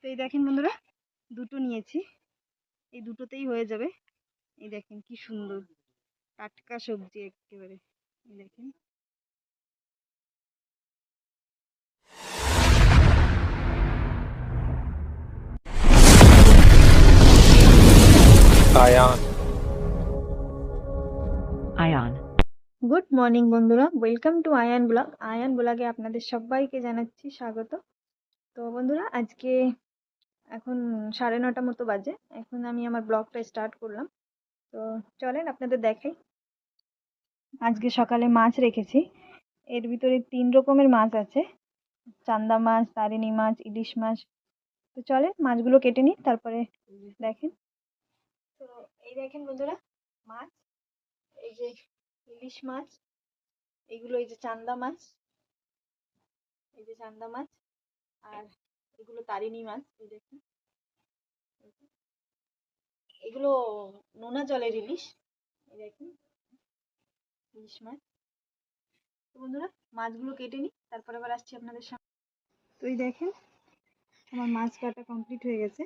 তো এই দেখেন বন্ধুরা, দুটো নিয়েছি, এই দুটোতেই হয়ে যাবে। এই দেখেন কি সুন্দর টাটকা সবজি একেবারে। এই দেখেন আয়ান। গুড মর্নিং বন্ধুরা, welcome to Ayaan blog. Ayaan ব্লগে আপনাদের সবাইকে জানাচ্ছি স্বাগত। তো বন্ধুরা, আজকে এখন 9:30 মতো বাজে। এখন আমি আমার ব্লগটা স্টার্ট করলাম। তো চলেন আপনাদের দেখাই। আজকে সকালে মাছ রেখেছি, এর ভিতরে 3 রকমের মাছ আছে, চান্দা মাছ, তারিণী মাছ, ইলিশ মাছ। তো চলেন মাছগুলো কেটে নিই, তারপরে দেখেন। তো এই দেখেন বন্ধুরা, মাছ, এই যে ইলিশ মাছ, এইগুলো এই যে চান্দা মাছ, এই যে চান্দা মাছ, আর এগুলো তারিণী মাছ। এই দেখুন, এগুলো নোনা জলের ইলিশ। এই দেখুন ইলিশ মাছ। তো বন্ধুরা, মাছগুলো কেটে নিই, তারপরে আবার আসছি আপনাদের সামনে। তো এই দেখেন আমার মাছ কাটা কমপ্লিট হয়ে গেছে।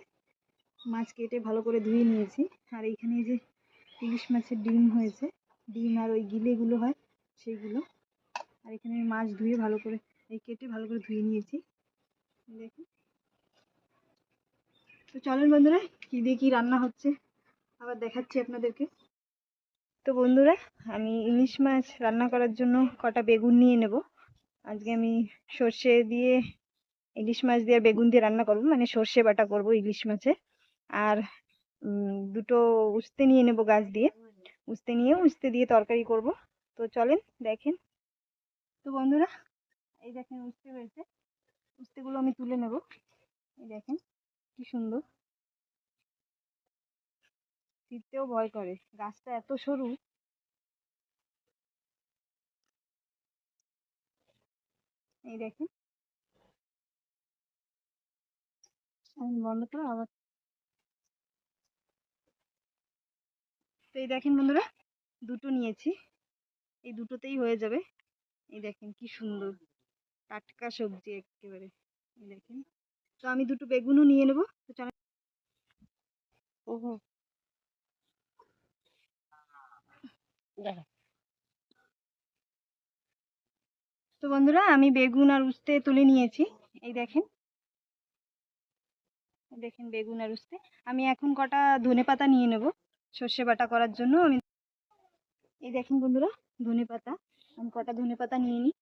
মাছ কেটে ভালো করে ধুয়ে নিয়েছি। আর এইখানে এই যে ইলিশ মাছের ডিম হয়েছে, ডিম আর ওই গিলেগুলো হয় সেইগুলো। আর এখানে আমি মাছ ধুয়ে ভালো করে কেটে ভালো করে ধুয়ে নিয়েছি। দেখুন। তো চলেন বন্ধুরা, কি দিয়ে কি রান্না হচ্ছে আবার দেখাচ্ছি আপনাদেরকে। তো বন্ধুরা, আমি ইলিশ মাছ রান্না করার জন্য কটা বেগুন নিয়ে নেব। আজকে আমি সর্ষে দিয়ে ইলিশ মাছ দিয়ে আর বেগুন দিয়ে রান্না করব, মানে সর্ষে বাটা করব ইলিশ মাছে। আর দুটো উস্তে নিয়ে নেব গাছ দিয়ে, উস্তে দিয়ে তরকারি করব। তো চলেন দেখেন। তো বন্ধুরা, এই দেখেন উস্তে হয়েছে, উস্তেগুলো আমি তুলে নেব। এই দেখেন কি সুন্দর, ছিঁড়তেও ভয় করে, গাছটা এত সরু। এই দেখেন, আমি বন্ধ করো আবার। তো এই দেখেন বন্ধুরা, দুটো নিয়েছি, এই দুটোতেই হয়ে যাবে। এই দেখেন কি সুন্দর টাটকা সবজি একেবারে। এই দেখেন। তো আমি দুটো বেগুনও নিয়ে নেব। তো চলেন। তো বন্ধুরা, আমি বেগুন আর উস্তে তুলে নিয়েছি। এই দেখেন, দেখেন বেগুন আর উস্তে। আমি এখন কটা ধনেপাতা নিয়ে নেব সর্ষে বাটা করার জন্য। আমি এই দেখেন বন্ধুরা, ধনেপাতা, আমি কটা ধনেপাতা নিয়ে নিই।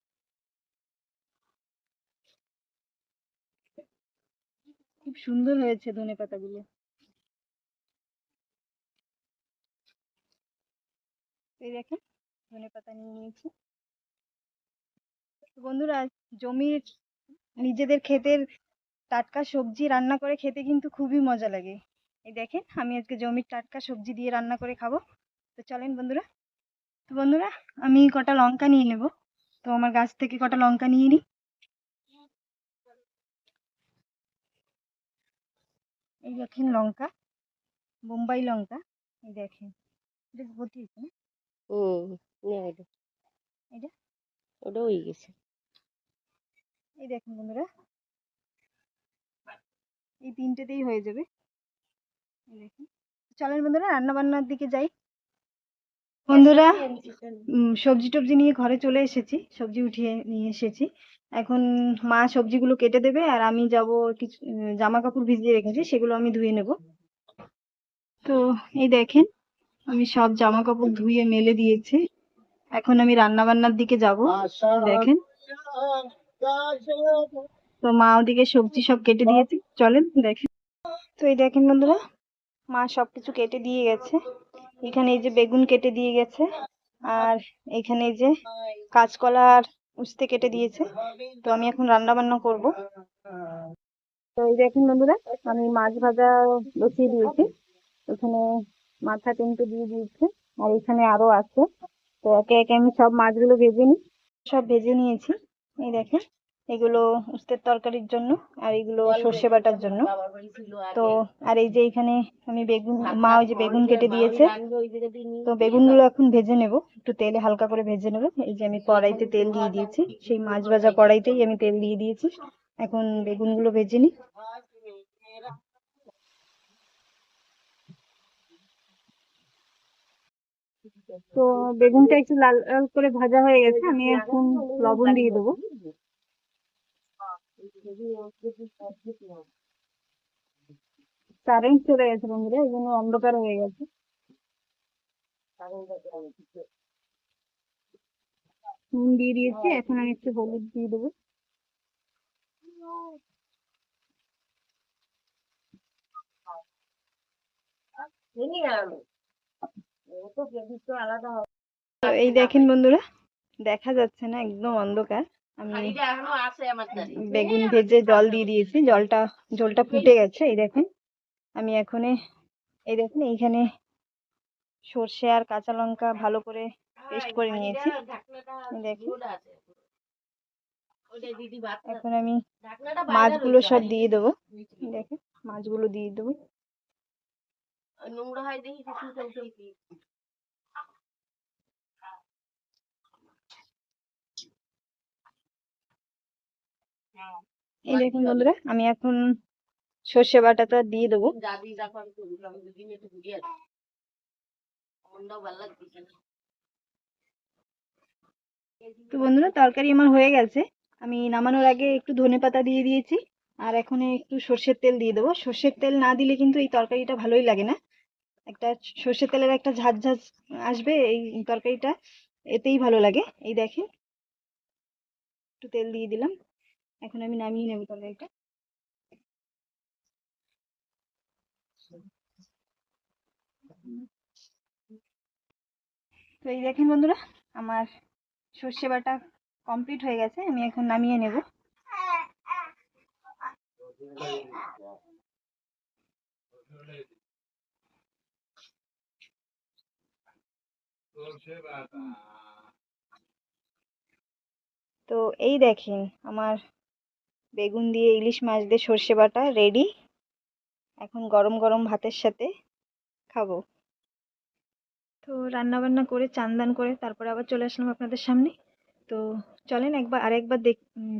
খুব সুন্দর হয়েছে ধনেপাতাগুলো। এই দেখেন ধনেপাতা নিয়ে নিয়েছি। বন্ধুরা, জমির নিজেদের ক্ষেতের টাটকা সবজি রান্না করে খেতে কিন্তু খুবই মজা লাগে। এই দেখেন, আমি আজকে জমির টাটকা সবজি দিয়ে রান্না করে খাবো। তো চলেন বন্ধুরা। তো বন্ধুরা, আমি কটা লঙ্কা নিয়ে নেব। তো আমার গাছ থেকে কটা লঙ্কা নিয়ে নিই। এই দেখেন লঙ্কা, বোম্বাই লঙ্কা। এই দেখেন, এটা ভর্তি হয়েছে না? এটা ওটা হয়ে গেছে। এই দেখেন বন্ধুরা, এই তিনটেতেই হয়ে যাবে। এই দেখেন। চলেন বন্ধুরা, রান্না বান্নার দিকে যাই। বন্ধুরা, সবজি টবজি নিয়ে ঘরে চলে এসেছি, সবজি উঠিয়ে নিয়ে এসেছি। এখন মা সবজিগুলো কেটে দেবে, আর আমি যাব কিছু জামা কাপড় ভিজিয়ে রেখেছি, সেগুলো আমি ধুয়ে নেব। তো এই দেখেন, আমি সব জামা কাপড় ধুয়ে মেলে দিয়েছি। এখন আমি রান্না বান্নার দিকে যাব। দেখেন, তো মা ওদিকে সবজি সব কেটে দিয়েছে, চলেন দেখেন। তো এই দেখেন বন্ধুরা, মা সবকিছু কেটে দিয়ে গেছে। এখানে এই যে বেগুন কেটে দিয়ে গেছে, আর এখানে এই যে কাঁচকলা আর উস্তে কেটে দিয়েছে। তো আমি এখন রান্না বান্না করব। তো এই দেখেন বন্ধুরা, আমি মাছ ভাজা বসিয়ে দিয়েছি। এখানে মাথা 3টে দিয়ে দিয়েছে, আর এখানে আরো আছে। তো একে একে আমি সব মাছগুলো ভেজে নিই। সব ভেজে নিয়েছি। এই দেখেন, এগুলো উস্তের তরকারির জন্য, আর এগুলো সর্ষে বাটার জন্য। তো আর এই যে এখানে আমি বেগুন, মা ওই যে বেগুন কেটে দিয়েছে। তো বেগুনগুলো এখন ভেজে নেব, একটু তেলে হালকা করে ভেজে নেব। এই যে আমি কড়াইতে তেল দিয়ে দিয়েছি, সেই মাছ ভাজা কড়াইতেই আমি তেল দিয়ে দিয়েছি। এখন বেগুনগুলো ভেজে নিই। তো বেগুনটা একটু লাল লাল করে ভাজা হয়ে গেছে, আমি এখন লবণ দিয়ে দেবো। কারেন্ট চলে গেছে বন্ধুরা, এই জন্য অন্ধকার হয়ে গেছে। নুন দিয়ে দিয়েছি, এখন আমি একটু হলুদ দিয়ে দেবো। তো এই দেখেন বন্ধুরা, দেখা যাচ্ছে না, একদম অন্ধকার। আমি বেগুন ভেজে জল দিয়ে দিয়েছি, ঝোলটা ফুটে গেছে। এই দেখেন, আমি এখন এই দেখেন এইখানে সর্ষে আর কাঁচা লঙ্কা ভালো করে পেস্ট করে নিয়েছি। দেখেন, এখন আমি মাছগুলো সব দিয়ে দেবো। দেখেন, মাছগুলো দিয়ে দেবো। এই দেখুন বন্ধুরা, আমি এখন সর্ষে বাটাটা দিয়ে দেবো। তো বন্ধুরা, তরকারি আমার হয়ে গেছে। আমি নামানোর আগে একটু ধনেপাতা দিয়ে দিয়েছি, আর এখন একটু সর্ষের তেল দিয়ে দেবো। সর্ষের তেল না দিলে কিন্তু এই তরকারিটা ভালোই লাগে না। একটা সর্ষের তেলের একটা ঝাঁঝ ঝাঁঝ আসবে এই তরকারিটা, এতেই ভালো লাগে। এই দেখেন, একটু তেল দিয়ে দিলাম, এখন আমি নামিয়ে নেব তরকারিটা। তো এই দেখেন বন্ধুরা, আমার সর্ষে বাটা কমপ্লিট হয়ে গেছে, আমি এখন নামিয়ে নেব। তো এই দেখেন, আমার বেগুন দিয়ে ইলিশ মাছ দিয়ে সর্ষে বাটা রেডি। এখন গরম গরম ভাতের সাথে খাবো। তো রান্না বান্না করে চান দান করে তারপরে আবার চলে আসলাম আপনাদের সামনে। তো চলেন আরেকবার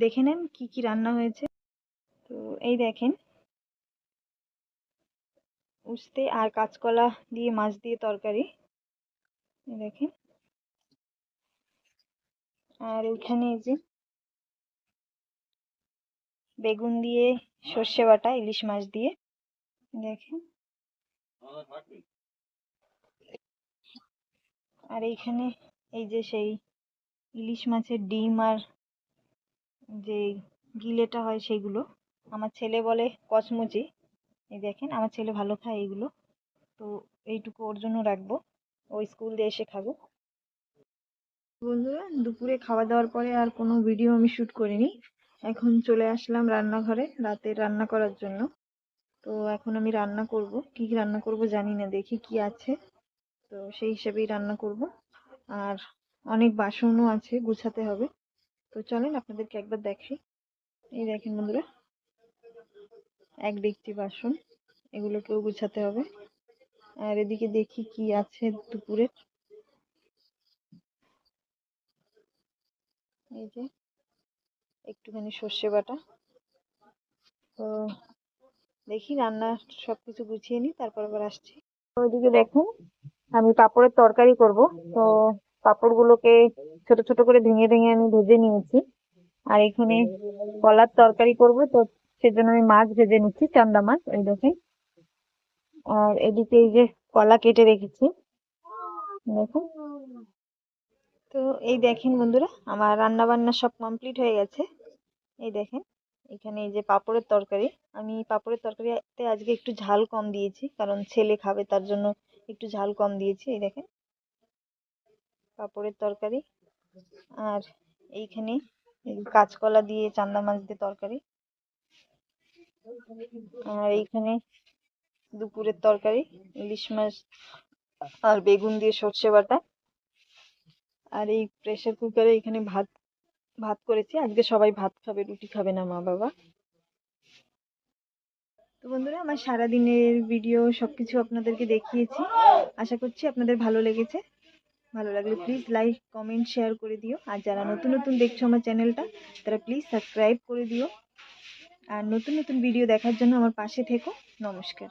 দেখে নেন কি কি রান্না হয়েছে। তো এই দেখেন, উস্তে আর কাঁচকলা দিয়ে মাছ দিয়ে তরকারি। এই দেখেন, আর এখানে এই যে বেগুন দিয়ে সর্ষে বাটা ইলিশ মাছ দিয়ে। দেখেন, আর এইখানে এই যে সেই ইলিশ মাছের ডিম আর যে গিলেটা হয় সেগুলো, আমার ছেলে বলে কচমুচি। এই দেখেন, আমার ছেলে ভালো খায় এগুলো, তো এইটুকু ওর জন্য রাখবো, ও স্কুল দিয়ে এসে খাবো। বন্ধুরা, দুপুরে খাওয়া দাওয়ার পরে আর কোনো ভিডিও আমি শ্যুট করিনি। এখন চলে আসলাম রান্নাঘরে রাতের রান্না করার জন্য। তো এখন আমি রান্না করব, কি কি রান্না করব জানি না, দেখি কি আছে, তো সেই হিসেবেই রান্না করব। আর অনেক বাসনও আছে, গুছাতে হবে। তো চলেন আপনাদেরকে একবার দেখাই। এই দেখেন বন্ধুরা, এক ডেকচি বাসন, এগুলোকেও গুছাতে হবে। আর এদিকে দেখি কি আছে দুপুরে। এই যে একটুখানি সর্ষে বাটা। তো দেখি রান্না সবকিছু গুছিয়ে নিই, তারপর আবার আসছি। ওইদিকে দেখুন, আমি পাঁপড়ের তরকারি করব। তো পাঁপড়গুলোকে ছোট ছোট করে ভেঙে ভেঙে আমি ভেজে নিয়েছি। আর এখানে কলার তরকারি করব, তো সেজন্য আমি মাছ ভেজে নিচ্ছি, চান্দা মাছ, এই দেখেন। আর এদিকে এই যে কলা কেটে রেখেছি, দেখুন। তো এই দেখেন বন্ধুরা, আমার রান্না বান্না সব কমপ্লিট হয়ে গেছে। এই দেখেন, এখানে এই যে পাঁপড়ের তরকারি। আমি পাঁপড়ের তরকারিতে আজকে একটু ঝাল কম দিয়েছি, কারণ ছেলে খাবে তার জন্য একটু ঝাল কম দিয়েছি। এই দেখেন, পাঁপড়ের তরকারি। আর এইখানে এই কাঁচকলা দিয়ে চান্দা মাছ দিয়ে তরকারি। আর এইখানে দুপুরের তরকারি, ইলিশ মাছ আর বেগুন দিয়ে সর্ষে বাটা। আর এই প্রেসার কুকারে এখানে ভাত ভাত করেছি, আজকে সবাই ভাত খাবে, রুটি খাবে না মা বাবা। তো বন্ধুরা, আমার সারাদিনের ভিডিও সবকিছু আপনাদেরকে দেখিয়েছি, আশা করছি আপনাদের ভালো লেগেছে। ভালো লাগলে প্লিজ লাইক কমেন্ট শেয়ার করে দিও। আর যারা নতুন নতুন দেখছো আমার চ্যানেলটা, তারা প্লিজ সাবস্ক্রাইব করে দিও। আর নতুন নতুন ভিডিও দেখার জন্য আমার পাশে থেকো। নমস্কার।